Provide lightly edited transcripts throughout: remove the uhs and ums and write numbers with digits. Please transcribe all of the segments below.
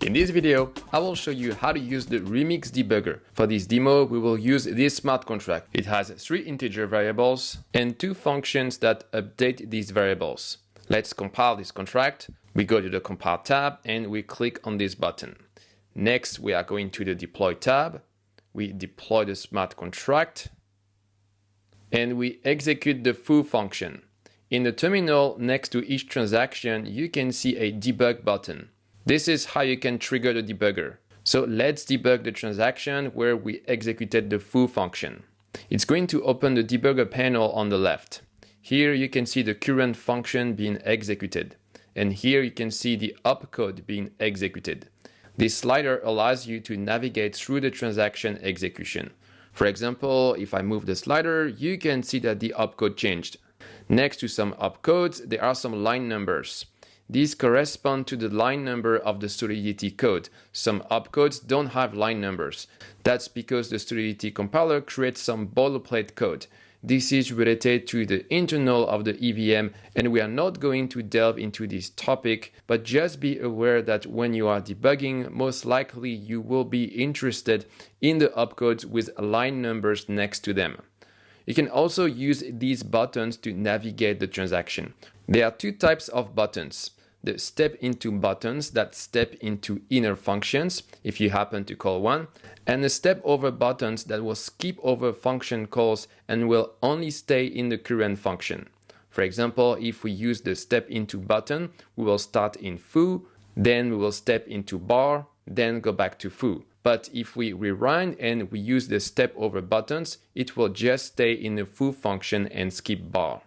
In this video, I will show you how to use the Remix debugger. For this demo, we will use this smart contract. It has 3 integer variables and 2 functions that update these variables. Let's compile this contract. We go to the Compile tab and we click on this button. Next, we are going to the Deploy tab. We deploy the smart contract and we execute the foo function. In the terminal next to each transaction, you can see a debug button. This is how you can trigger the debugger. So let's debug the transaction where we executed the foo function. It's going to open the debugger panel on the left. Here you can see the current function being executed. And here you can see the opcode being executed. This slider allows you to navigate through the transaction execution. For example, if I move the slider, you can see that the opcode changed. Next to some opcodes, there are some line numbers. These correspond to the line number of the Solidity code. Some opcodes don't have line numbers. That's because the Solidity compiler creates some boilerplate code. This is related to the internal of the EVM, and we are not going to delve into this topic, but just be aware that when you are debugging, most likely you will be interested in the opcodes with line numbers next to them. You can also use these buttons to navigate the transaction. There are 2 types of buttons. The step into buttons that step into inner functions, if you happen to call one, and the step over buttons that will skip over function calls and will only stay in the current function. For example, if we use the step into button, we will start in foo, then we will step into bar, then go back to foo. But if we rewind and we use the step over buttons, it will just stay in the foo function and skip bar.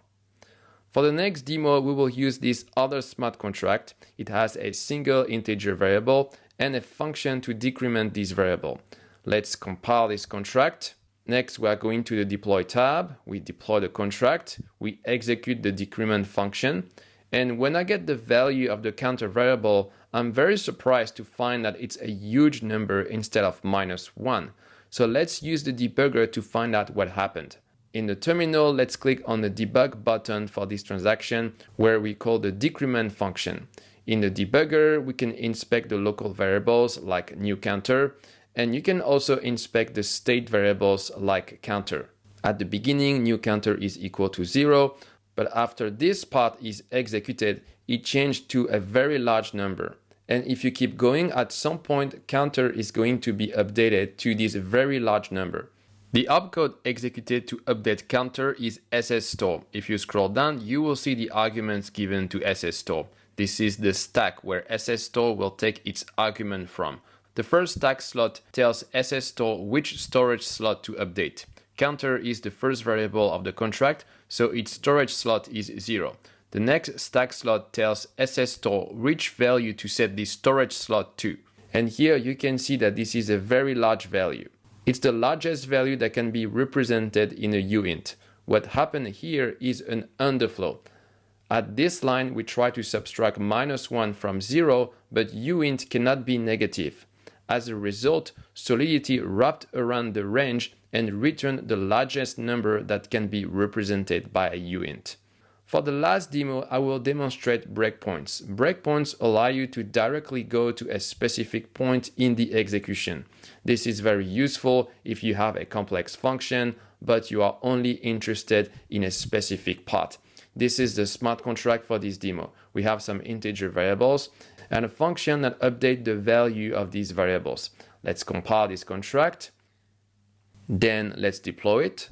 For the next demo, we will use this other smart contract. It has a single integer variable and a function to decrement this variable. Let's compile this contract. Next, we are going to the Deploy tab. We deploy the contract. We execute the decrement function. And when I get the value of the counter variable, I'm very surprised to find that it's a huge number instead of -1. So let's use the debugger to find out what happened. In the terminal, let's click on the debug button for this transaction where we call the decrement function. In the debugger, we can inspect the local variables like new counter, and you can also inspect the state variables like counter. At the beginning, new counter is equal to 0, but after this part is executed, it changed to a very large number. And if you keep going, at some point, counter is going to be updated to this very large number. The opcode executed to update counter is ssstore. If you scroll down, you will see the arguments given to ssstore. This is the stack where ssstore will take its argument from. The first stack slot tells ssstore which storage slot to update. Counter is the first variable of the contract, so its storage slot is 0. The next stack slot tells ssstore which value to set this storage slot to. And here you can see that this is a very large value. It's the largest value that can be represented in a uint. What happened here is an underflow. At this line, we try to subtract -1 from 0, but uint cannot be negative. As a result, Solidity wrapped around the range and returned the largest number that can be represented by a uint. For the last demo, I will demonstrate breakpoints. Breakpoints allow you to directly go to a specific point in the execution. This is very useful if you have a complex function, but you are only interested in a specific part. This is the smart contract for this demo. We have some integer variables and a function that updates the value of these variables. Let's compile this contract. Then let's deploy it.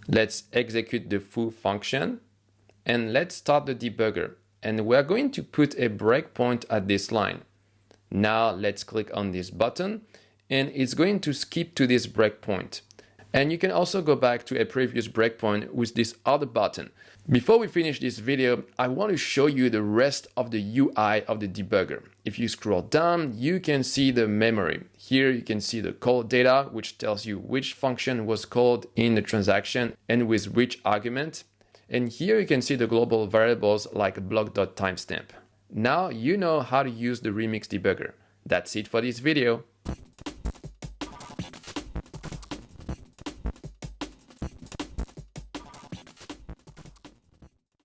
Let's execute the foo function and let's start the debugger. And we're going to put a breakpoint at this line. Now let's click on this button and it's going to skip to this breakpoint. And you can also go back to a previous breakpoint with this other button. Before we finish this video, I want to show you the rest of the UI of the debugger. If you scroll down, you can see the memory. Here you can see the call data, which tells you which function was called in the transaction and with which argument. And here you can see the global variables like block.timestamp. Now you know how to use the Remix debugger. That's it for this video.